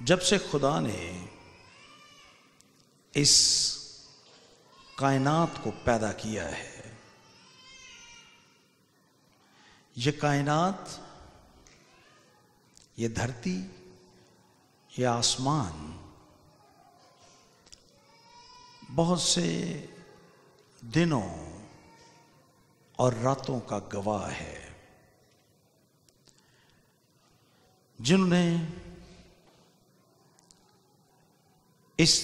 جب سے خدا نے اس کائنات کو پیدا کیا ہے، یہ کائنات، یہ دھرتی، یہ آسمان بہت سے دنوں اور راتوں کا گواہ ہے، جنہوں نے اس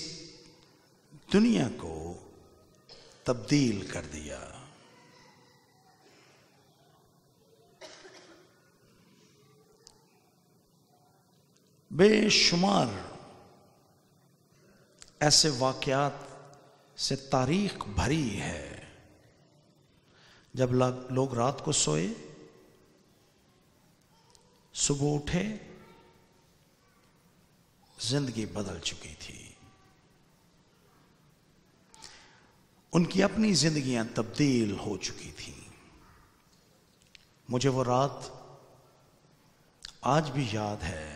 دنیا کو تبدیل کر دیا۔ بے شمار ایسے واقعات سے تاریخ بھری ہے۔ جب لوگ رات کو سوئے، صبح اٹھے، زندگی بدل چکی تھی، ان کی اپنی زندگیاں تبدیل ہو چکی تھیں۔ مجھے وہ رات آج بھی یاد ہے،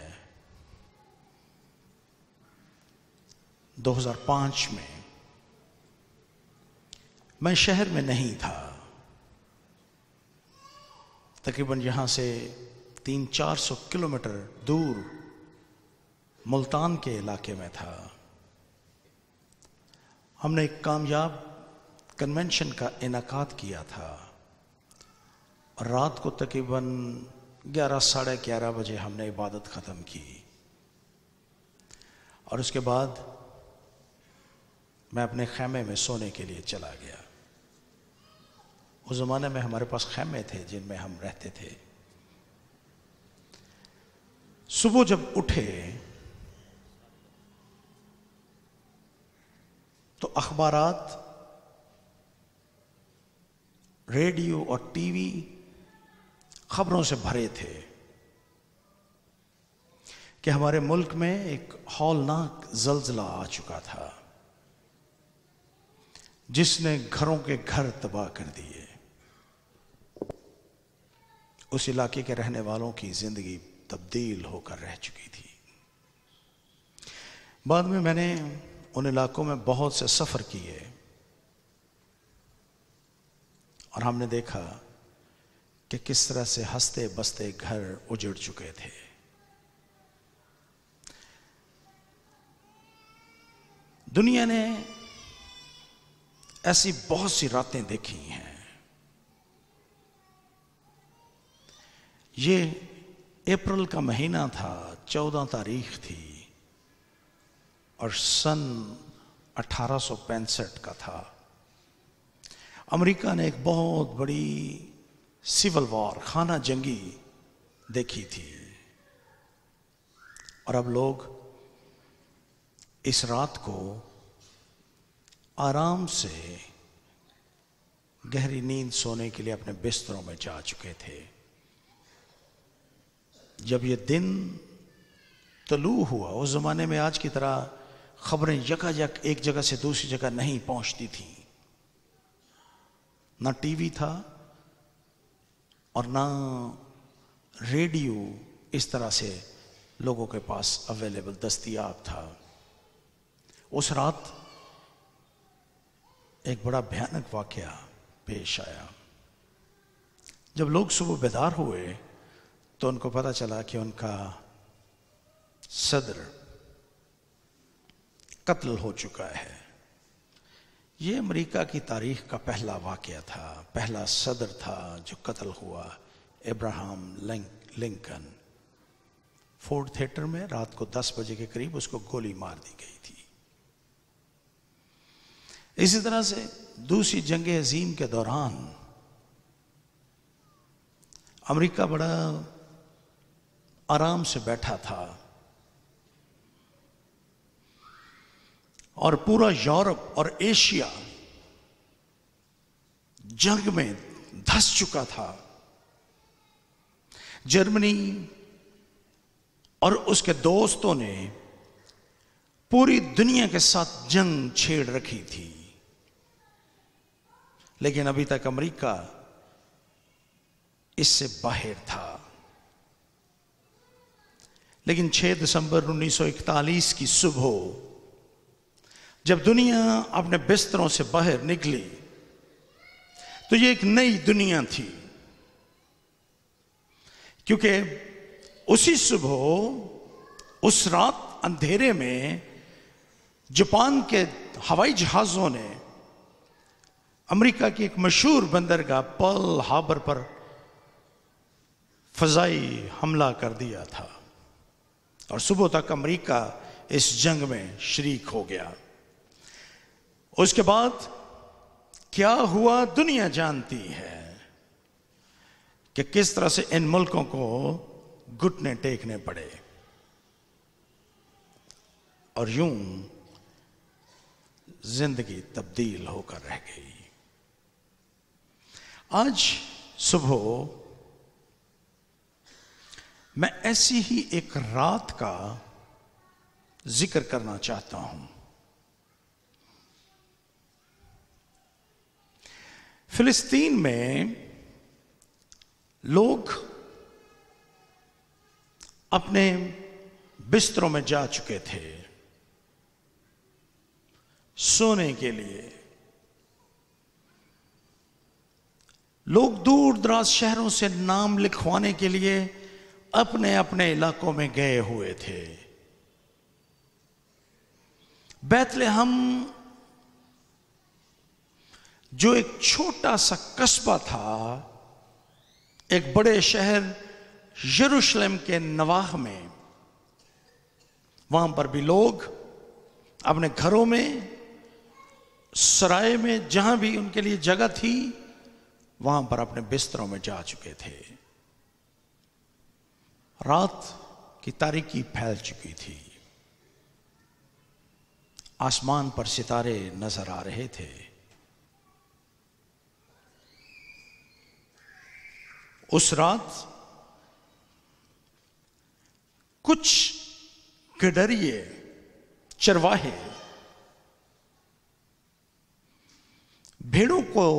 2005 میں میں شہر میں نہیں تھا، تقریباً یہاں سے 300-400 کلومیٹر دور ملتان کے علاقے میں تھا۔ ہم نے ایک کامیاب کنونشن کا انعقاد کیا تھا، اور رات کو تقریباً 11-11:30 بجے ہم نے عبادت ختم کی، اور اس کے بعد میں اپنے خیمے میں سونے کے لیے چلا گیا۔ اس زمانے میں ہمارے پاس خیمے تھے جن میں ہم رہتے تھے۔ صبح جب اٹھے تو اخبارات، ریڈیو اور ٹی وی خبروں سے بھرے تھے کہ ہمارے ملک میں ایک ہولناک زلزلہ آ چکا تھا، جس نے گھروں کے گھر تباہ کر دیے۔ اس علاقے کے رہنے والوں کی زندگی تبدیل ہو کر رہ چکی تھی۔ بعد میں نے ان علاقوں میں بہت سے سفر کیے، اور ہم نے دیکھا کہ کس طرح سے ہنستے بستے گھر اجڑ چکے تھے۔ دنیا نے ایسی بہت سی راتیں دیکھی ہیں۔ یہ اپریل کا مہینہ تھا، 14 تاریخ تھی، اور سن 1865 کا تھا۔ امریکہ نے ایک بہت بڑی سول وار، خانہ جنگی دیکھی تھی، اور اب لوگ اس رات کو آرام سے گہری نیند سونے کے لیے اپنے بستروں میں جا چکے تھے۔ جب یہ دن طلوع ہوا، اس زمانے میں آج کی طرح خبریں یکایک ایک جگہ سے دوسری جگہ نہیں پہنچتی تھیں، نہ ٹی وی تھا اور نہ ریڈیو اس طرح سے لوگوں کے پاس اویلیبل، دستیاب تھا۔ اس رات ایک بڑا بھیانک واقعہ پیش آیا۔ جب لوگ صبح بیدار ہوئے تو ان کو پتہ چلا کہ ان کا صدر قتل ہو چکا ہے۔ یہ امریکہ کی تاریخ کا پہلا واقعہ تھا، پہلا صدر تھا جو قتل ہوا، ابراہم لنکن۔ فورڈ تھیٹر میں رات کو 10 بجے کے قریب اس کو گولی مار دی گئی تھی۔ اسی طرح سے دوسری جنگ عظیم کے دوران امریکہ بڑا آرام سے بیٹھا تھا، اور پورا یورپ اور ایشیا جنگ میں دھس چکا تھا۔ جرمنی اور اس کے دوستوں نے پوری دنیا کے ساتھ جنگ چھیڑ رکھی تھی، لیکن ابھی تک امریکہ اس سے باہر تھا۔ لیکن 6 دسمبر 1941 کی صبح جب دنیا اپنے بستروں سے باہر نکلی تو یہ ایک نئی دنیا تھی، کیونکہ اسی صبح اس رات اندھیرے میں جاپان کے ہوائی جہازوں نے امریکہ کی ایک مشہور بندرگاہ پرل ہاربر پر فضائی حملہ کر دیا تھا، اور صبح تک امریکہ اس جنگ میں شریک ہو گیا۔ اس کے بعد کیا ہوا دنیا جانتی ہے کہ کس طرح سے ان ملکوں کو گھٹنے ٹیکنے پڑے، اور یوں زندگی تبدیل ہو کر رہ گئی۔ آج صبح میں ایسی ہی ایک رات کا ذکر کرنا چاہتا ہوں۔ فلسطین میں لوگ اپنے بستروں میں جا چکے تھے سونے کے لیے۔ لوگ دور دراز شہروں سے نام لکھوانے کے لیے اپنے اپنے علاقوں میں گئے ہوئے تھے۔ بیت لحم جو ایک چھوٹا سا قصبہ تھا ایک بڑے شہر یروشلم کے نواح میں، وہاں پر بھی لوگ اپنے گھروں میں، سرائے میں، جہاں بھی ان کے لیے جگہ تھی، وہاں پر اپنے بستروں میں جا چکے تھے۔ رات کی تاریکی پھیل چکی تھی، آسمان پر ستارے نظر آ رہے تھے۔ اس رات کچھ گڈریے چرواہے بھیڑوں کو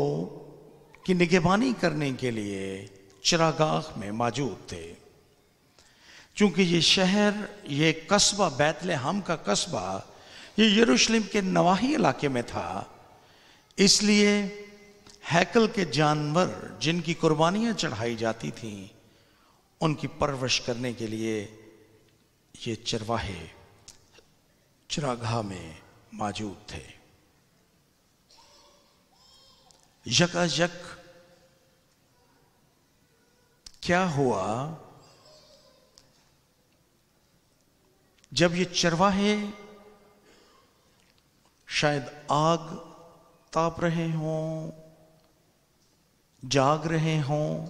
کی نگہبانی کرنے کے لیے چراگاہ میں موجود تھے۔ چونکہ یہ شہر، یہ قصبہ، بیت لحم کا قصبہ، یہ یروشلم کے نواحی علاقے میں تھا، اس لیے ہیکل کے جانور جن کی قربانیاں چڑھائی جاتی تھیں ان کی پرورش کرنے کے لیے یہ چرواہے چراگاہ میں موجود تھے۔ یکایک کیا ہوا جب یہ چرواہے شاید آگ تاپ رہے ہوں، جاگ رہے ہوں،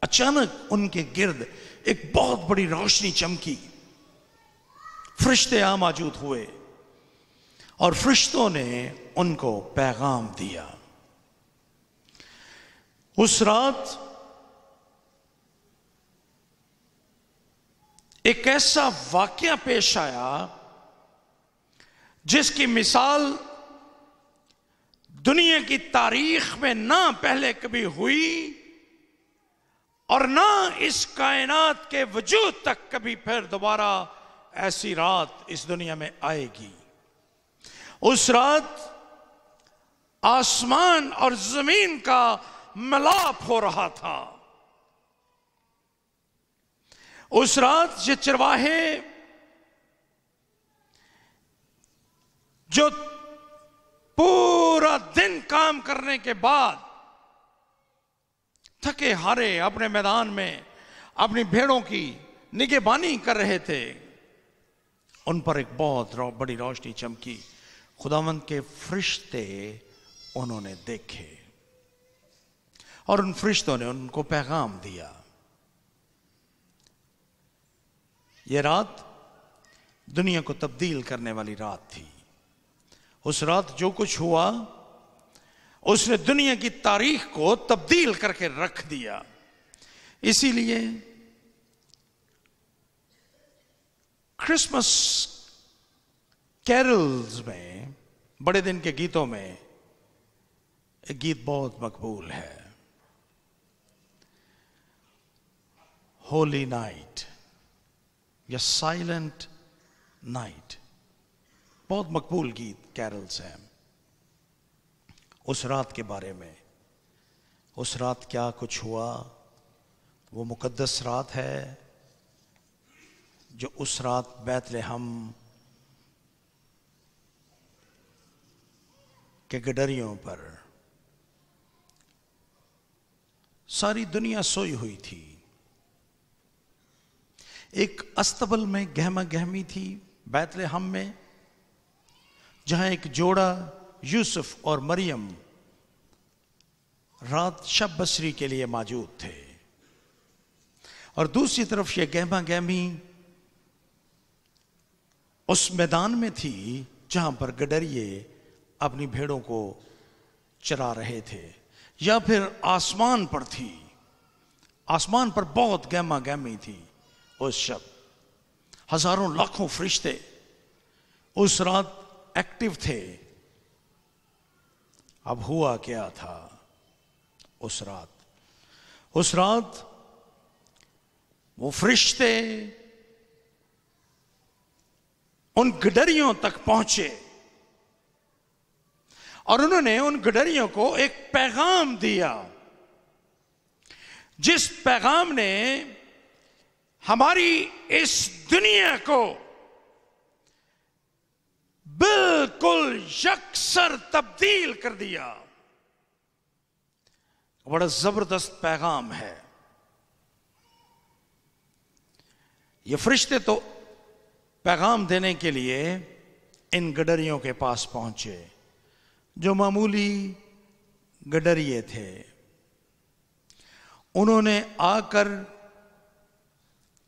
اچانک ان کے گرد ایک بہت بڑی روشنی چمکی، فرشتے موجود ہوئے اور فرشتوں نے ان کو پیغام دیا۔ اس رات ایک ایسا واقعہ پیش آیا جس کی مثال دنیا کی تاریخ میں نہ پہلے کبھی ہوئی اور نہ اس کائنات کے وجود تک کبھی پھر دوبارہ ایسی رات اس دنیا میں آئے گی۔ اس رات آسمان اور زمین کا ملاپ ہو رہا تھا۔ اس رات یہ چرواہے جو پورا دن کام کرنے کے بعد تھکے ہارے اپنے میدان میں اپنی بھیڑوں کی نگہبانی کر رہے تھے، ان پر ایک بہت بڑی روشنی چمکی۔ خداوند کے فرشتے انہوں نے دیکھے اور ان فرشتوں نے ان کو پیغام دیا۔ یہ رات دنیا کو تبدیل کرنے والی رات تھی۔ اس رات جو کچھ ہوا اس نے دنیا کی تاریخ کو تبدیل کر کے رکھ دیا۔ اسی لیے کرسمس کیرلز میں، بڑے دن کے گیتوں میں ایک گیت بہت مقبول ہے، ہولی نائٹ، یا سائلنٹ نائٹ، بہت مقبول گیت کیرلز ہیں اس رات کے بارے میں. اس رات کیا کچھ ہوا، وہ مقدس رات ہے جو اس رات بیت لحم کے گڈریوں پر ساری دنیا سوئی ہوئی تھی. ایک استبل میں گہما گہمی تھی بیت لحم میں، جہاں ایک جوڑا یوسف اور مریم رات شب بسری کے لیے موجود تھے، اور دوسری طرف یہ گہما گہمی اس میدان میں تھی جہاں پر گڈریے اپنی بھیڑوں کو چرا رہے تھے، یا پھر آسمان پر تھی. آسمان پر بہت گہما گہمی تھی اس شب. ہزاروں لاکھوں فرشتے اس رات ایکٹیو تھے. اب ہوا کیا تھا اس رات وہ فرشتے ان گڈریوں تک پہنچے، اور انہوں نے ان گڈریوں کو ایک پیغام دیا، جس پیغام نے ہماری اس دنیا کو بالکل یکسر تبدیل کر دیا. بڑا زبردست پیغام ہے. یہ فرشتے تو پیغام دینے کے لیے ان گڈریوں کے پاس پہنچے جو معمولی گڈریے تھے. انہوں نے آ کر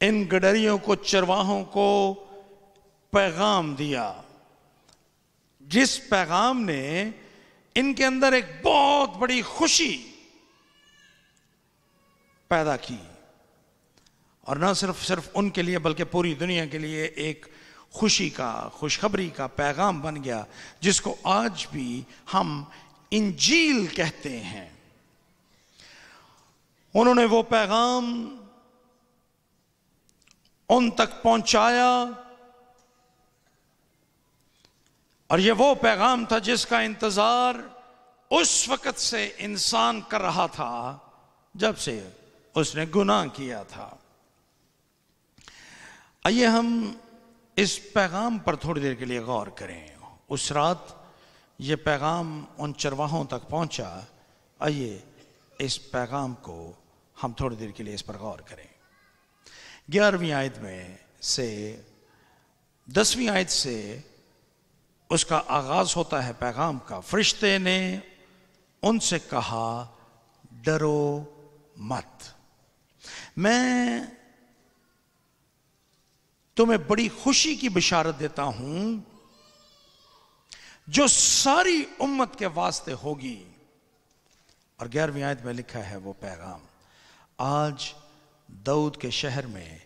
ان گڈریوں کو، چرواہوں کو پیغام دیا، جس پیغام نے ان کے اندر ایک بہت بڑی خوشی پیدا کی، اور نہ صرف ان کے لیے بلکہ پوری دنیا کے لیے ایک خوشی کا، خوشخبری کا پیغام بن گیا، جس کو آج بھی ہم انجیل کہتے ہیں. انہوں نے وہ پیغام ان تک پہنچایا، اور یہ وہ پیغام تھا جس کا انتظار اس وقت سے انسان کر رہا تھا جب سے اس نے گناہ کیا تھا. آئیے ہم اس پیغام پر تھوڑی دیر کے لیے غور کریں. اس رات یہ پیغام ان چرواہوں تک پہنچا. آئیے اس پیغام کو ہم تھوڑی دیر کے لیے اس پر غور کریں. 11ویں آیت میں سے 10ویں آیت سے اس کا آغاز ہوتا ہے پیغام کا. فرشتے نے ان سے کہا ڈرو مت، میں تمہیں بڑی خوشی کی بشارت دیتا ہوں جو ساری امت کے واسطے ہوگی. اور 11ویں آیت میں لکھا ہے وہ پیغام، آج داؤد کے شہر میں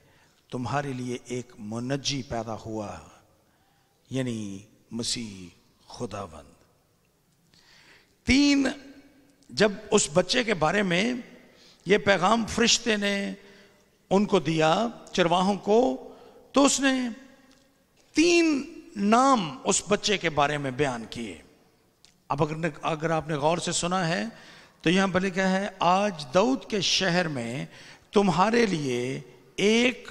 تمہارے لیے ایک منجی پیدا ہوا، یعنی مسیح خداوند. 3 جب اس بچے کے بارے میں یہ پیغام فرشتے نے ان کو دیا، چرواہوں کو، تو اس نے 3 نام اس بچے کے بارے میں بیان کیے. اب اگر آپ نے غور سے سنا ہے تو یہاں پر لکھا ہے آج داؤد کے شہر میں تمہارے لیے ایک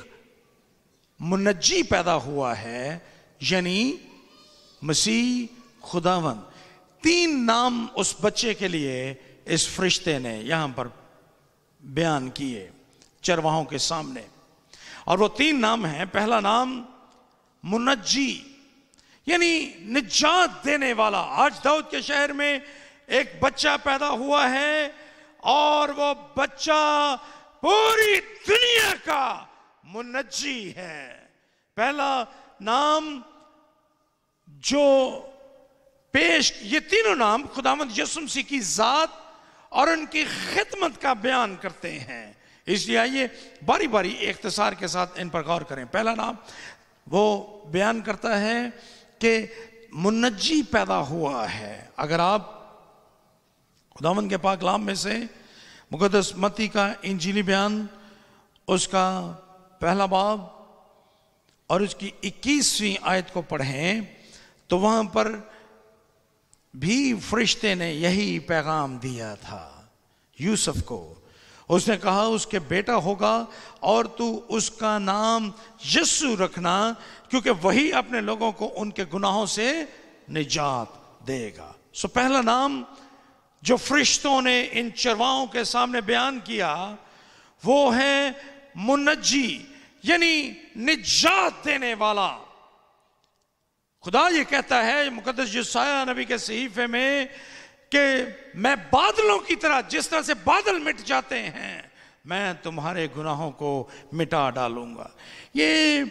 منجی پیدا ہوا ہے، یعنی مسیح خداوند. 3 نام اس بچے کے لیے اس فرشتے نے یہاں پر بیان کیے چرواہوں کے سامنے، اور وہ 3 نام ہیں. پہلا نام منجی، یعنی نجات دینے والا. آج داؤد کے شہر میں ایک بچہ پیدا ہوا ہے، اور وہ بچہ پوری دنیا کا منجی ہے. پہلا نام جو پیش، یہ تینوں نام خداوند یسوع مسیح کی ذات اور ان کی خدمت کا بیان کرتے ہیں. اس لیے آئیے باری باری اختصار کے ساتھ ان پر غور کریں. پہلا نام وہ بیان کرتا ہے کہ منجی پیدا ہوا ہے. اگر آپ خداوند کے پاک کلام میں سے مقدس متی کا انجیلی بیان، اس کا 1 باب اور اس کی 21ویں آیت کو پڑھیں تو وہاں پر بھی فرشتے نے یہی پیغام دیا تھا یوسف کو. اس نے کہا اس کے بیٹا ہوگا اور تو اس کا نام یسوع رکھنا کیونکہ وہی اپنے لوگوں کو ان کے گناہوں سے نجات دے گا. سو پہلا نام جو فرشتوں نے ان چرواؤں کے سامنے بیان کیا وہ ہے منجی، یعنی نجات دینے والا. خدا یہ کہتا ہے مقدس یسایہ نبی کے صحیفے میں کہ میں بادلوں کی طرح، جس طرح سے بادل مٹ جاتے ہیں، میں تمہارے گناہوں کو مٹا ڈالوں گا. یہ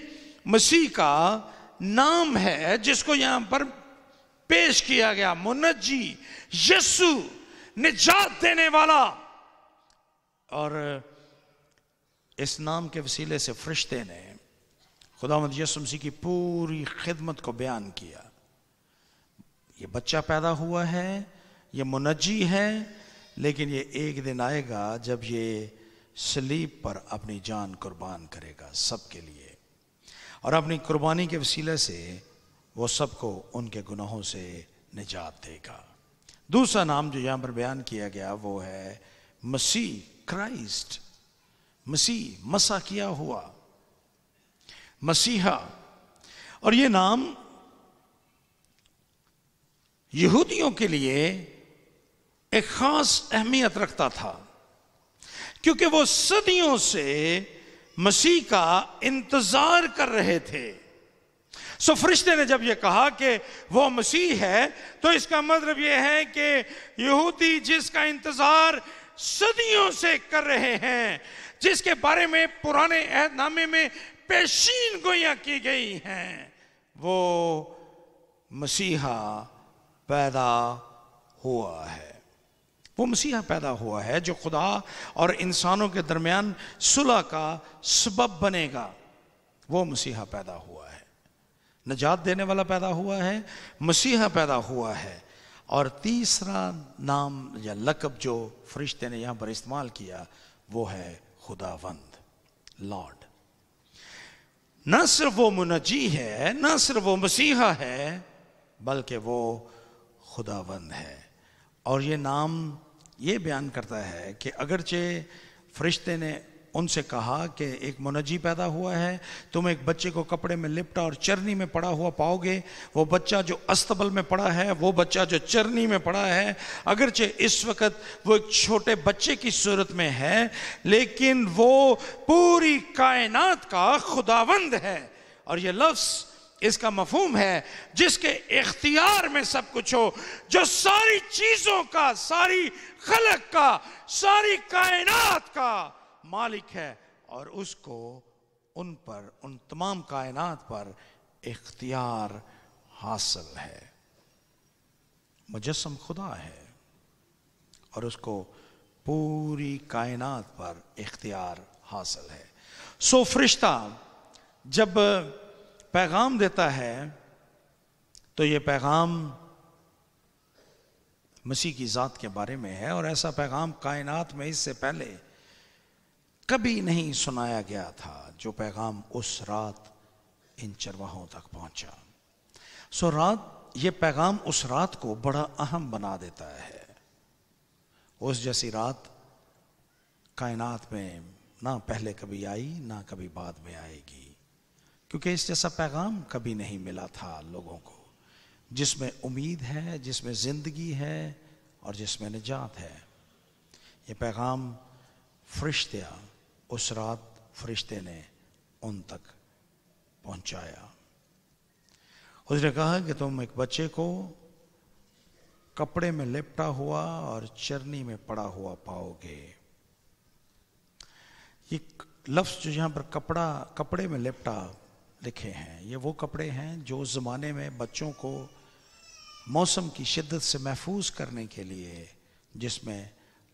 مسیح کا نام ہے جس کو یہاں پر پیش کیا گیا، منجی، یسوع، نجات دینے والا. اور اس نام کے وسیلے سے فرشتے نے خداوند یسوع مسیح کی پوری خدمت کو بیان کیا. یہ بچہ پیدا ہوا ہے، یہ منجی ہے، لیکن یہ ایک دن آئے گا جب یہ صلیب پر اپنی جان قربان کرے گا سب کے لیے، اور اپنی قربانی کے وسیلے سے وہ سب کو ان کے گناہوں سے نجات دے گا. دوسرا نام جو یہاں پر بیان کیا گیا وہ ہے مسیح، کرائسٹ، مسیح، مسح کیا ہوا، مسیحا. اور یہ نام یہودیوں کے لیے ایک خاص اہمیت رکھتا تھا کیونکہ وہ صدیوں سے مسیح کا انتظار کر رہے تھے. سو فرشتے نے جب یہ کہا کہ وہ مسیح ہے تو اس کا مطلب یہ ہے کہ یہودی جس کا انتظار صدیوں سے کر رہے ہیں، جس کے بارے میں پرانے عہد نامے میں پیشین گوئیاں کی گئی ہیں، وہ مسیحا پیدا ہوا ہے. وہ مسیحا پیدا ہوا ہے جو خدا اور انسانوں کے درمیان صلح کا سبب بنے گا. وہ مسیحا پیدا ہوا ہے، نجات دینے والا پیدا ہوا ہے، مسیحا پیدا ہوا ہے. اور تیسرا نام یا لقب جو فرشتے نے یہاں پر استعمال کیا وہ ہے خداوند، لارڈ. نہ صرف وہ منجی ہے، نہ صرف وہ مسیحا ہے، بلکہ وہ خداوند ہے. اور یہ نام یہ بیان کرتا ہے کہ اگرچہ فرشتے نے ان سے کہا کہ ایک منجی پیدا ہوا ہے، تم ایک بچے کو کپڑے میں لپٹا اور چرنی میں پڑا ہوا پاؤ گے. وہ بچہ جو استبل میں پڑا ہے، وہ بچہ جو چرنی میں پڑا ہے، اگرچہ اس وقت وہ ایک چھوٹے بچے کی صورت میں ہے، لیکن وہ پوری کائنات کا خداوند ہے. اور یہ لفظ اس کا مفہوم ہے جس کے اختیار میں سب کچھ ہو، جو ساری چیزوں کا، ساری خلق کا، ساری کائنات کا مالک ہے، اور اس کو ان پر، ان تمام کائنات پر اختیار حاصل ہے. مجسم خدا ہے اور اس کو پوری کائنات پر اختیار حاصل ہے. سو فرشتہ جب پیغام دیتا ہے تو یہ پیغام مسیح کی ذات کے بارے میں ہے، اور ایسا پیغام کائنات میں اس سے پہلے کبھی نہیں سنایا گیا تھا جو پیغام اس رات ان چرواہوں تک پہنچا. سو یہ پیغام اس رات کو بڑا اہم بنا دیتا ہے. اس جیسی رات کائنات میں نہ پہلے کبھی آئی، نہ کبھی بعد میں آئے گی، کیونکہ اس جیسا پیغام کبھی نہیں ملا تھا لوگوں کو، جس میں امید ہے، جس میں زندگی ہے اور جس میں نجات ہے. یہ پیغام اس رات فرشتے نے ان تک پہنچایا. اس نے کہا کہ تم ایک بچے کو کپڑے میں لپٹا ہوا اور چرنی میں پڑا ہوا پاؤ گے. یہ لفظ جو یہاں پر کپڑے میں لپٹا لکھے ہیں، یہ وہ کپڑے ہیں جو اس زمانے میں بچوں کو موسم کی شدت سے محفوظ کرنے کے لیے جس میں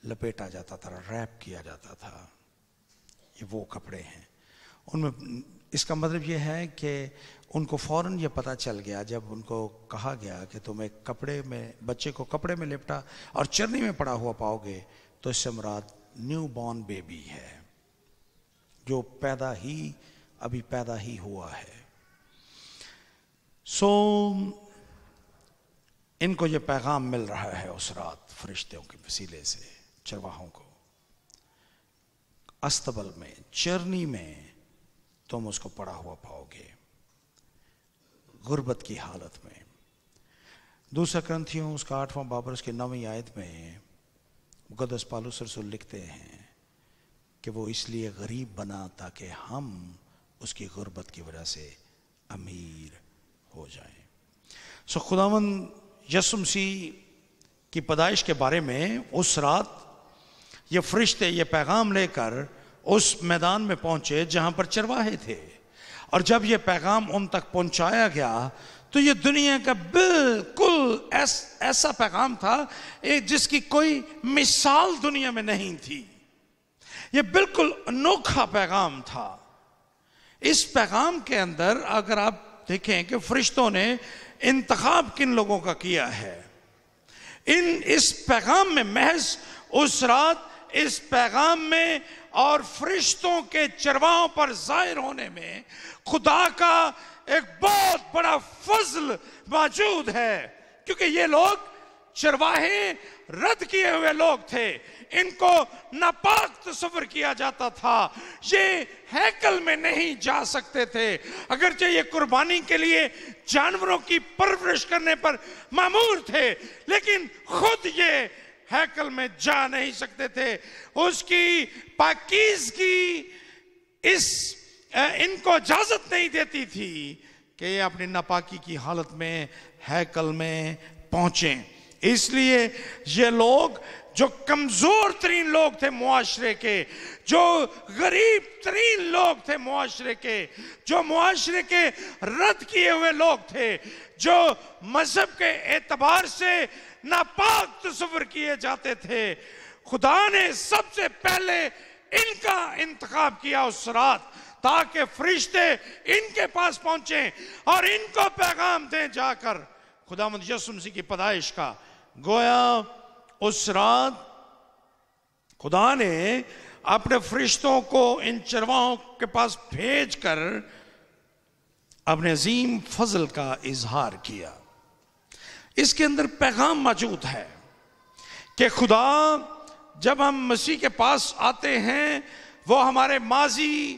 لپیٹا جاتا تھا، ریپ کیا جاتا تھا. یہ وہ کپڑے ہیں. ان میں اس کا مطلب یہ ہے کہ ان کو فوراً یہ پتہ چل گیا جب ان کو کہا گیا کہ تم ایک بچے کو کپڑے میں لپٹا اور چرنی میں پڑا ہوا پاؤ گے، تو اس سے مراد نیو بورن بیبی ہے جو ابھی پیدا ہی ہوا ہے. سو ان کو یہ پیغام مل رہا ہے اس رات فرشتوں کے وسیلے سے چرواہوں کو، استبل میں، چرنی میں تم اس کو پڑا ہوا پاؤ گے، غربت کی حالت میں۔ دوسرا کرنتھیوں اس کا 8واں باب اس کی 9ویں آیت میں مقدس پالوس رسول لکھتے ہیں کہ وہ اس لیے غریب بنا تاکہ ہم اس کی غربت کی وجہ سے امیر ہو جائیں۔ سو خداوند یسوع مسیح کی پیدائش کے بارے میں اس رات یہ فرشتے یہ پیغام لے کر اس میدان میں پہنچے جہاں پر چرواہے تھے، اور جب یہ پیغام ان تک پہنچایا گیا تو یہ دنیا کا بالکل ایسا پیغام تھا جس کی کوئی مثال دنیا میں نہیں تھی۔ یہ بالکل انوکھا پیغام تھا۔ اس پیغام کے اندر اگر آپ دیکھیں کہ فرشتوں نے انتخاب کن لوگوں کا کیا ہے، اس پیغام میں محض اس رات اس پیغام میں اور فرشتوں کے چرواہوں پر ظاہر ہونے میں خدا کا ایک بہت بڑا فضل موجود ہے، کیونکہ یہ لوگ چرواہے رد کیے ہوئے لوگ تھے، ان کو ناپاک تصور کیا جاتا تھا، یہ ہیکل میں نہیں جا سکتے تھے، اگرچہ یہ قربانی کے لیے جانوروں کی پرورش کرنے پر مامور تھے، لیکن خود یہ ہیکل میں جا نہیں سکتے تھے۔ اس کی پاکیزگی ان کو اجازت نہیں دیتی تھی کہ یہ اپنی ناپاکی کی حالت میں ہیکل میں پہنچیں۔ اس لیے یہ لوگ جو کمزور ترین لوگ تھے معاشرے کے، جو غریب ترین لوگ تھے معاشرے کے، جو معاشرے کے رد کیے ہوئے لوگ تھے، جو مذہب کے اعتبار سے ناپاک تصور کیے جاتے تھے، خدا نے سب سے پہلے ان کا انتخاب کیا اس رات تاکہ فرشتے ان کے پاس پہنچیں اور ان کو پیغام دیں جا کر خداوند یسوع مسیح کی پیدائش کا۔ گویا اس رات خدا نے اپنے فرشتوں کو ان چرواہوں کے پاس بھیج کر اپنے عظیم فضل کا اظہار کیا۔ اس کے اندر پیغام موجود ہے کہ خدا جب ہم مسیح کے پاس آتے ہیں وہ ہمارے ماضی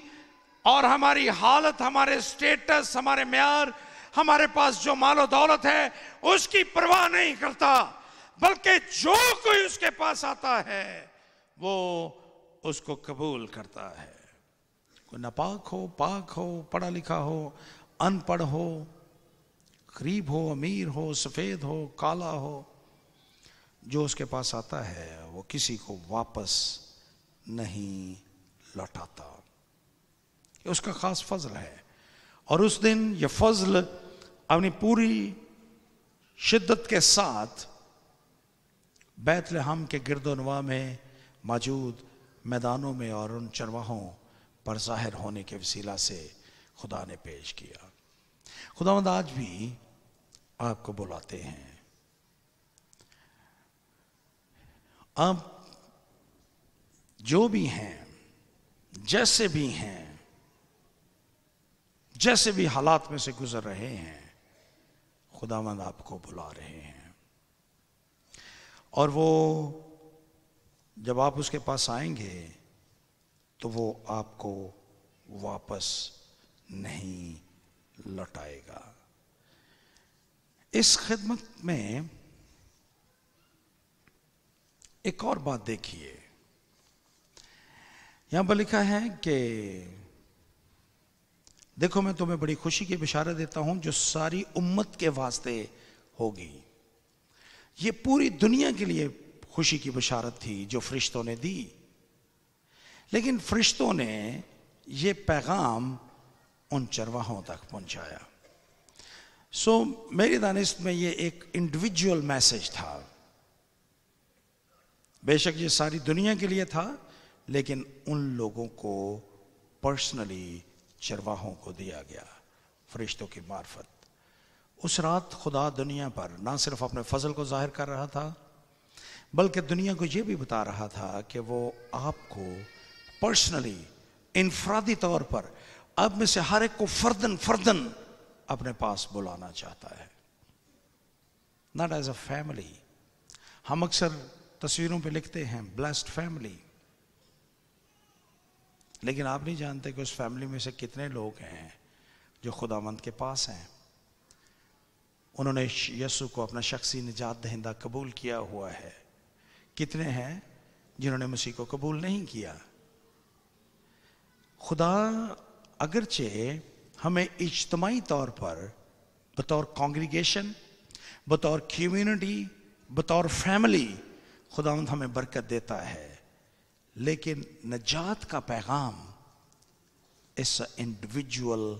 اور ہماری حالت، ہمارے سٹیٹس، ہمارے معیار، ہمارے پاس جو مال و دولت ہے اس کی پرواہ نہیں کرتا، بلکہ جو کوئی اس کے پاس آتا ہے وہ اس کو قبول کرتا ہے۔ کوئی ناپاک ہو، پاک ہو، پڑھا لکھا ہو، ان پڑھ ہو، غریب ہو، امیر ہو، سفید ہو، کالا ہو، جو اس کے پاس آتا ہے وہ کسی کو واپس نہیں لوٹاتا۔ یہ اس کا خاص فضل ہے، اور اس دن یہ فضل اپنی پوری شدت کے ساتھ بیت لحم کے گرد و نواح میں موجود میدانوں میں اور ان چرواہوں پر ظاہر ہونے کے وسیلہ سے خدا نے پیش کیا۔ خداوند آج بھی آپ کو بلاتے ہیں۔ آپ جو بھی ہیں، جیسے بھی ہیں، جیسے بھی حالات میں سے گزر رہے ہیں، خداوند آپ کو بلا رہے ہیں، اور وہ جب آپ اس کے پاس آئیں گے تو وہ آپ کو واپس نہیں لوٹائے گا۔ اس خدمت میں ایک اور بات دیکھیے، یہاں پر لکھا ہے کہ دیکھو میں تمہیں بڑی خوشی کی بشارت دیتا ہوں جو ساری امت کے واسطے ہوگی۔ یہ پوری دنیا کے لیے خوشی کی بشارت تھی جو فرشتوں نے دی، لیکن فرشتوں نے یہ پیغام ان چرواہوں تک پہنچایا۔ سو میری دانست میں یہ ایک انڈیویجول میسج تھا، بے شک یہ ساری دنیا کے لیے تھا، لیکن ان لوگوں کو پرسنلی چرواہوں کو دیا گیا فرشتوں کی معرفت۔ اس رات خدا دنیا پر نہ صرف اپنے فضل کو ظاہر کر رہا تھا، بلکہ دنیا کو یہ بھی بتا رہا تھا کہ وہ آپ کو پرسنلی، انفرادی طور پر، آپ میں سے ہر ایک کو فردن اپنے پاس بلانا چاہتا ہے. not as a family. ہم اکثر تصویروں پہ لکھتے ہیں blessed family، لیکن آپ نہیں جانتے کہ اس فیملی میں سے کتنے لوگ ہیں جو خداوند کے پاس ہیں. انہوں نے یسوع کو اپنا شخصی نجات دہندہ قبول کیا ہوا ہے. کتنے ہیں جنہوں نے مسیح کو قبول نہیں کیا؟ خدا اگرچہ ہمیں اجتماعی طور پر بطور کانگریگیشن، بطور کمیونٹی، بطور فیملی خداوند ہمیں برکت دیتا ہے، لیکن نجات کا پیغام اس انڈیویجول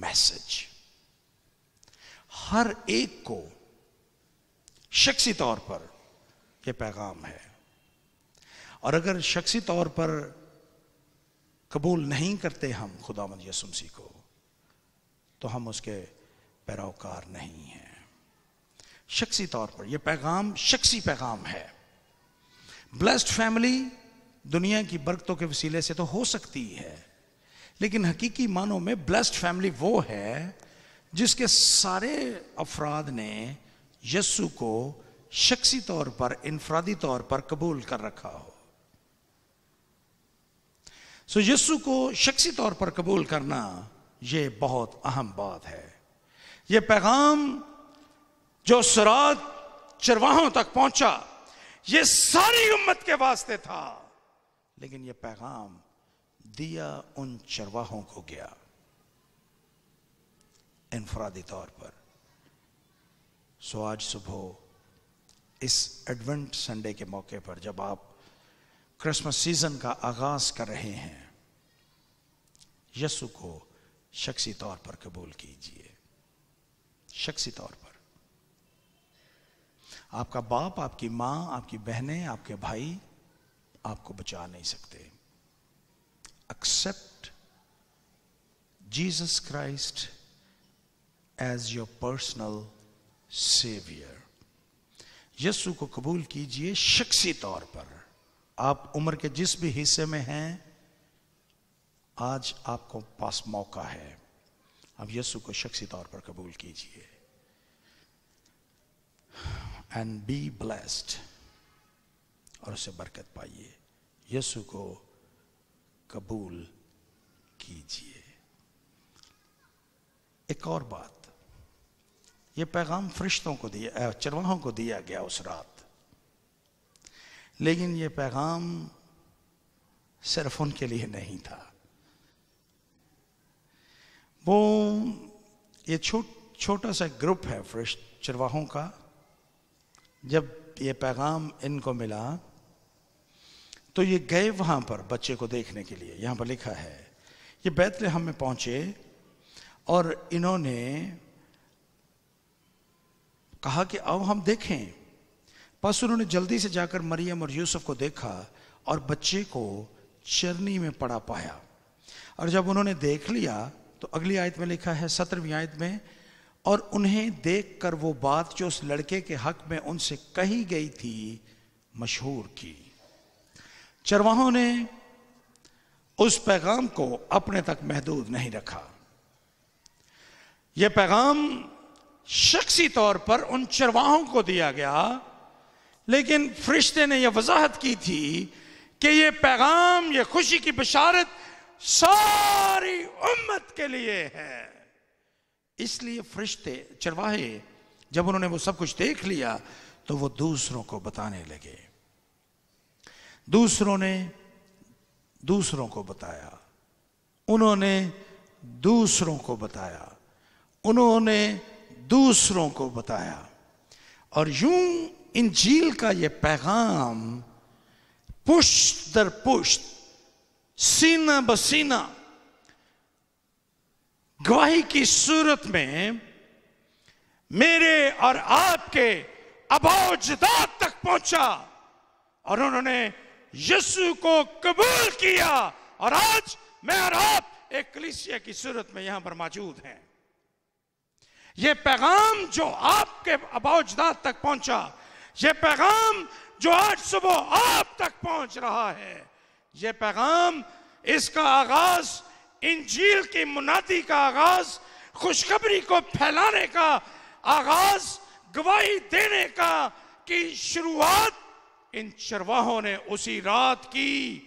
میسج ہر ایک کو شخصی طور پر یہ پیغام ہے. اور اگر شخصی طور پر قبول نہیں کرتے ہم خداوند یسوع مسیح کو، تو ہم اس کے پیروکار نہیں ہیں. شخصی طور پر یہ پیغام شخصی پیغام ہے. بلیسڈ فیملی دنیا کی برکتوں کے وسیلے سے تو ہو سکتی ہے، لیکن حقیقی معنوں میں بلیسڈ فیملی وہ ہے جس کے سارے افراد نے یسوع کو شخصی طور پر، انفرادی طور پر قبول کر رکھا ہو. سو یسوع کو شخصی طور پر قبول کرنا یہ بہت اہم بات ہے. یہ پیغام جو صراط چرواہوں تک پہنچا یہ ساری امت کے واسطے تھا، لیکن یہ پیغام دیا ان چرواہوں کو گیا انفرادی طور پر. سو آج صبح اس ایڈونٹ سنڈے کے موقع پر جب آپ کرسمس سیزن کا آغاز کر رہے ہیں، یسوع کو شخصی طور پر قبول کیجئے. شخصی طور پر آپ کا باپ، آپ کی ماں، آپ کی بہنیں، آپ کے بھائی آپ کو بچا نہیں سکتے. Accept Jesus Christ as your personal savior. یسوع کو قبول کیجئے شخصی طور پر. آپ عمر کے جس بھی حصے میں ہیں، آج آپ کو پاس موقع ہے. اب یسوع کو شخصی طور پر قبول کیجئے. And be blessed. اور اسے برکت پائیے. یسوع کو قبول کیجئے. ایک اور بات، یہ پیغام فرشتوں کو دیا، چرواہوں کو دیا گیا اس رات، لیکن یہ پیغام صرف ان کے لیے نہیں تھا. وہ یہ چھوٹا سا گروپ ہے چرواہوں کا. جب یہ پیغام ان کو ملا تو یہ گئے وہاں پر بچے کو دیکھنے کے لیے. یہاں پر لکھا ہے یہ بیت لحم میں پہنچے اور انہوں نے کہا کہ آؤ ہم دیکھیں. پس انہوں نے جلدی سے جا کر مریم اور یوسف کو دیکھا اور بچے کو چرنی میں پڑا پایا. اور جب انہوں نے دیکھ لیا تو اگلی آیت میں لکھا ہے 17ویں آیت میں، اور انہیں دیکھ کر وہ بات جو اس لڑکے کے حق میں ان سے کہی گئی تھی مشہور کی. چرواہوں نے اس پیغام کو اپنے تک محدود نہیں رکھا. یہ پیغام شخصی طور پر ان چرواہوں کو دیا گیا، لیکن فرشتے نے یہ وضاحت کی تھی کہ یہ پیغام، یہ خوشی کی بشارت ساری امت کے لیے ہے. اس لیے فرشتے، چرواہے، جب انہوں نے وہ سب کچھ دیکھ لیا تو وہ دوسروں کو بتانے لگے. دوسروں نے دوسروں کو بتایا، انہوں نے دوسروں کو بتایا، انہوں نے دوسروں کو بتایا. اور یوں انجیل کا یہ پیغام پشت در پشت، سینہ بسینہ گواہی کی صورت میں میرے اور آپ کے آباء و اجداد تک پہنچا، اور انہوں نے یسوع کو قبول کیا. اور آج میں اور آپ ایک کلیسیا کی صورت میں یہاں پر موجود ہیں. یہ پیغام جو آپ کے آباء و اجداد تک پہنچا، یہ پیغام جو آج صبح آپ تک پہنچ رہا ہے، یہ پیغام، اس کا آغاز، انجیل کی منادی کا آغاز خوشخبری کو پھیلانے کا آغاز، گواہی دینے کا کی شروعات ان چرواہوں نے اسی رات کی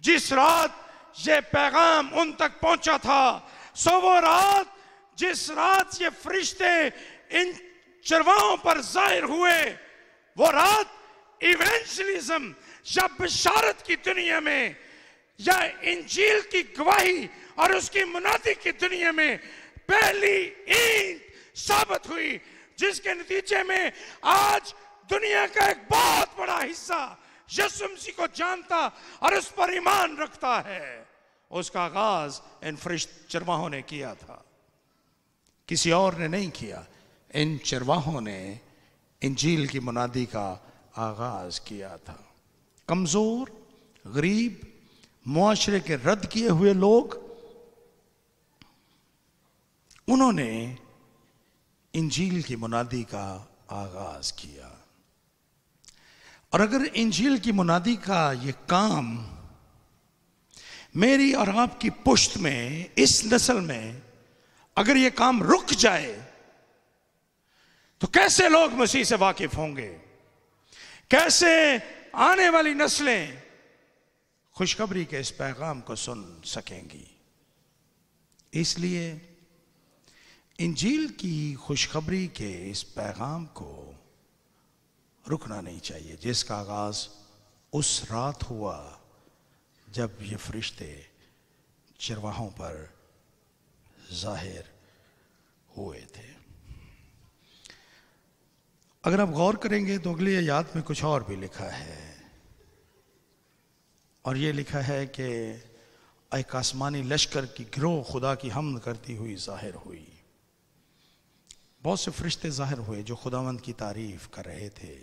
جس رات یہ پیغام ان تک پہنچا تھا۔ وہ رات جس رات یہ فرشتے ان چرواہوں پر ظاہر ہوئے، وہ رات ایونجلزم یا بشارت کی دنیا میں یا انجیل کی گواہی اور اس کی منادی کی دنیا میں پہلی اینٹ ثابت ہوئی، جس کے نتیجے میں آج دنیا کا ایک بہت بڑا حصہ یسوع مسیح کو جانتا اور اس پر ایمان رکھتا ہے۔ اس کا آغاز ان چرواہوں نے کیا تھا، کسی اور نے نہیں کیا۔ ان چرواہوں نے انجیل کی منادی کا آغاز کیا تھا۔ کمزور، غریب، معاشرے کے رد کیے ہوئے لوگ، انہوں نے انجیل کی منادی کا آغاز کیا۔ اور اگر انجیل کی منادی کا یہ کام میری اور آپ کی پشت میں، اس نسل میں اگر یہ کام رک جائے تو کیسے لوگ مسیح سے واقف ہوں گے؟ کیسے آنے والی نسلیں خوشخبری کے اس پیغام کو سن سکیں گی؟ اس لیے انجیل کی خوشخبری کے اس پیغام کو رکنا نہیں چاہیے، جس کا آغاز اس رات ہوا جب یہ فرشتے چرواہوں پر ظاہر ہوئے تھے۔ اگر آپ غور کریں گے تو اگلی آیات میں کچھ اور بھی لکھا ہے، اور یہ لکھا ہے کہ ایک آسمانی لشکر کی گروہ خدا کی حمد کرتی ہوئی ظاہر ہوئی۔ بہت سے فرشتے ظاہر ہوئے جو خداوند کی تعریف کر رہے تھے،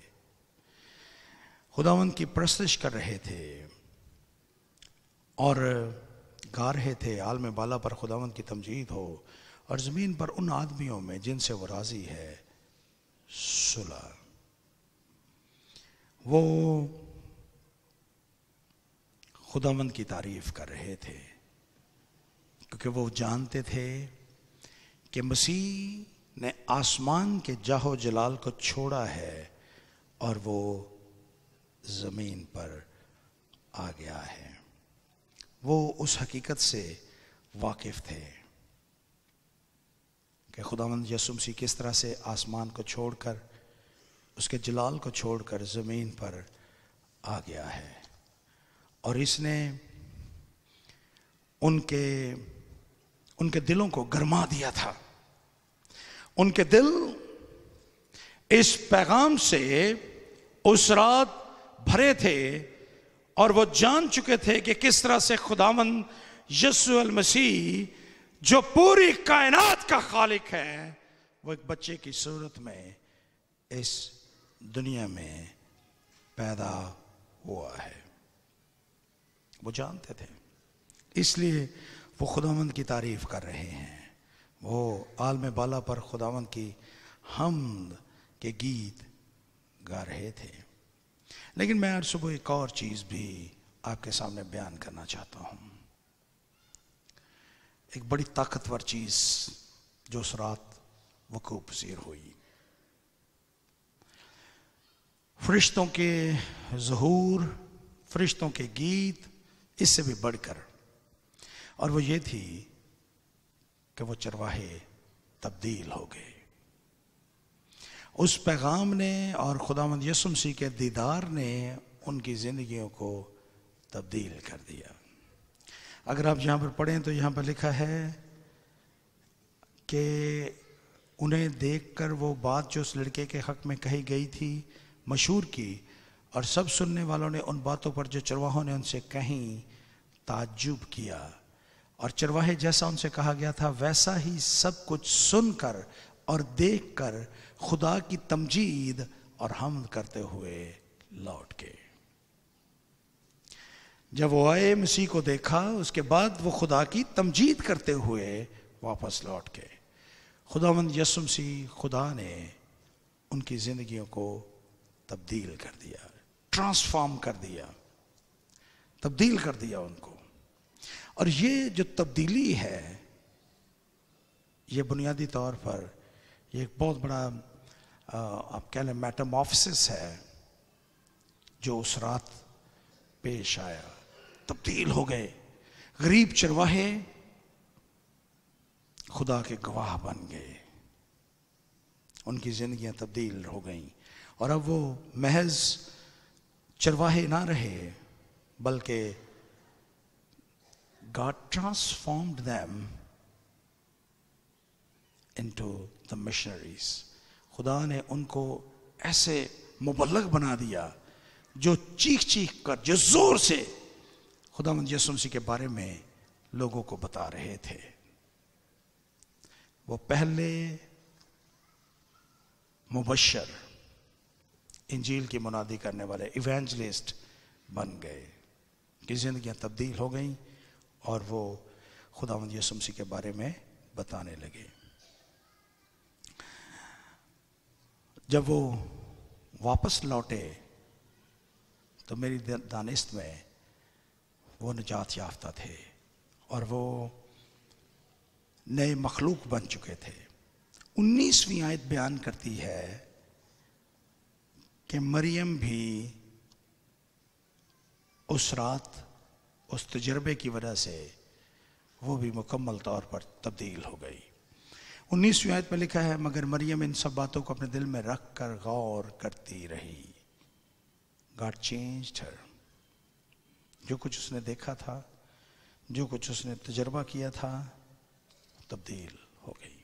خداوند کی پرستش کر رہے تھے اور گا رہے تھے عالم بالا پر خداوند کی تمجید ہو، اور زمین پر ان آدمیوں میں جن سے وہ راضی ہے صلح۔ وہ خداوند کی تعریف کر رہے تھے کیونکہ وہ جانتے تھے کہ مسیح نے آسمان کے جاہ و جلال کو چھوڑا ہے اور وہ زمین پر آ گیا ہے۔ وہ اس حقیقت سے واقف تھے کہ خداوند یسوع مسیح کس طرح سے آسمان کو چھوڑ کر، اس کے جلال کو چھوڑ کر زمین پر آ گیا ہے، اور اس نے ان کے دلوں کو گرما دیا تھا۔ ان کے دل اس پیغام سے اس رات بھرے تھے، اور وہ جان چکے تھے کہ کس طرح سے خداوند یسوع المسیح جو پوری کائنات کا خالق ہے، وہ ایک بچے کی صورت میں اس دنیا میں پیدا ہوا ہے۔ وہ جانتے تھے، اس لیے وہ خداوند کی تعریف کر رہے ہیں۔ وہ عالم بالا پر خداوند کی حمد کے گیت گا رہے تھے۔ لیکن میں آج صبح ایک اور چیز بھی آپ کے سامنے بیان کرنا چاہتا ہوں، ایک بڑی طاقتور چیز جو اس رات وقوع پذیر ہوئی۔ فرشتوں کے ظہور، فرشتوں کے گیت، اس سے بھی بڑھ کر، اور وہ یہ تھی کہ وہ چرواہے تبدیل ہو گئے۔ اس پیغام نے اور خداوند یسوع مسیح کے دیدار نے ان کی زندگیوں کو تبدیل کر دیا۔ اگر آپ یہاں پر پڑھیں تو یہاں پر لکھا ہے کہ انہیں دیکھ کر وہ بات جو اس لڑکے کے حق میں کہی گئی تھی مشہور کی، اور سب سننے والوں نے ان باتوں پر جو چرواہوں نے ان سے کہیں تعجب کیا، اور چرواہے جیسا ان سے کہا گیا تھا ویسا ہی سب کچھ سن کر اور دیکھ کر خدا کی تمجید اور حمد کرتے ہوئے لوٹ گئے۔ جب وہ آئے مسیح کو دیکھا، اس کے بعد وہ خدا کی تمجید کرتے ہوئے واپس لوٹ گئے۔ خداوند یسوع مسیح خدا نے ان کی زندگیوں کو تبدیل کر دیا، ٹرانسفارم کر دیا، تبدیل کر دیا ان کو۔ اور یہ جو تبدیلی ہے یہ بنیادی طور پر یہ ایک بہت بڑا آپ کہہ لیں میٹامورفسس ہے جو اس رات پیش آیا. تبدیل ہو گئے. غریب چرواہے خدا کے گواہ بن گئے. ان کی زندگیاں تبدیل ہو گئیں اور اب وہ محض چرواہے نہ رہے بلکہ God transformed them into the missionaries. خدا نے ان کو ایسے مبلغ بنا دیا جو چیخ چیخ کر جو زور سے خداوند یسوع مسیح کے بارے میں لوگوں کو بتا رہے تھے. وہ پہلے مبشر انجیل کی منادی کرنے والے ایوانجلسٹ بن گئے کہ زندگیاں تبدیل ہو گئیں اور وہ خداوند یسوع مسیح کے بارے میں بتانے لگے. جب وہ واپس لوٹے تو میری دانست میں وہ نجات یافتہ تھے اور وہ نئے مخلوق بن چکے تھے. 19ویں آیت بیان کرتی ہے کہ مریم بھی اس رات اس تجربے کی وجہ سے وہ بھی مکمل طور پر تبدیل ہو گئی. 19ویں آیت میں لکھا ہے مگر مریم ان سب باتوں کو اپنے دل میں رکھ کر غور کرتی رہی. God changed her. جو کچھ اس نے دیکھا تھا جو کچھ اس نے تجربہ کیا تھا تبدیل ہو گئی.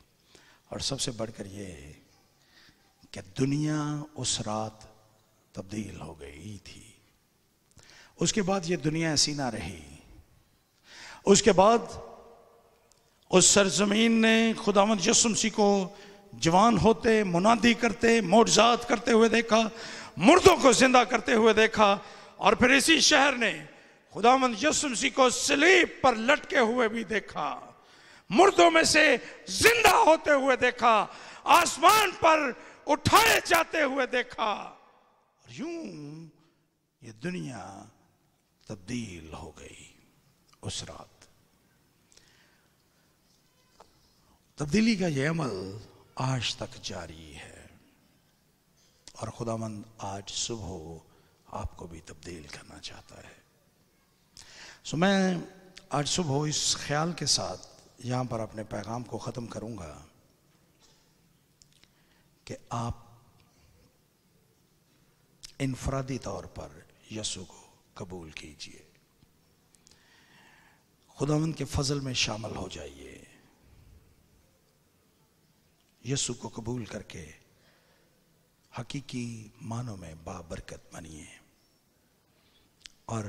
اور سب سے بڑھ کر یہ کہ دنیا اس رات تبدیل ہو گئی تھی. اس کے بعد یہ دنیا ایسی نہ رہی. اس کے بعد اس سرزمین نے خداوند یسوع مسیح کو جوان ہوتے منادی کرتے معجزات کرتے ہوئے دیکھا, مردوں کو زندہ کرتے ہوئے دیکھا, اور پھر اسی شہر نے خداوند یسوع مسیح کو صلیب پر لٹکے ہوئے بھی دیکھا, مردوں میں سے زندہ ہوتے ہوئے دیکھا, آسمان پر اٹھائے جاتے ہوئے دیکھا. اور یوں یہ دنیا تبدیل ہو گئی اس رات. تبدیلی کا یہ عمل آج تک جاری ہے اور خداوند آج صبح آپ کو بھی تبدیل کرنا چاہتا ہے. میں آج صبح اس خیال کے ساتھ یہاں پر اپنے پیغام کو ختم کروں گا کہ آپ انفرادی طور پر یسوع کو قبول کیجئے, خداوند کے فضل میں شامل ہو جائیے. یسوع کو قبول کر کے حقیقی معنوں میں بابرکت بنیے. اور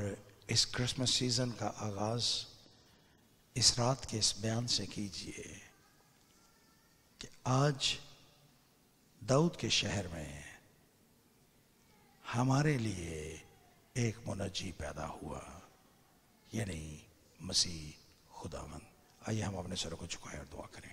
اس کرسمس سیزن کا آغاز اس رات کے اس بیان سے کیجئے کہ آج داؤد کے شہر میں ہمارے لیے ایک منجی پیدا ہوا, یعنی مسیح خداوند. آئیے ہم اپنے سروں کو جھکائیں اور دعا کریں.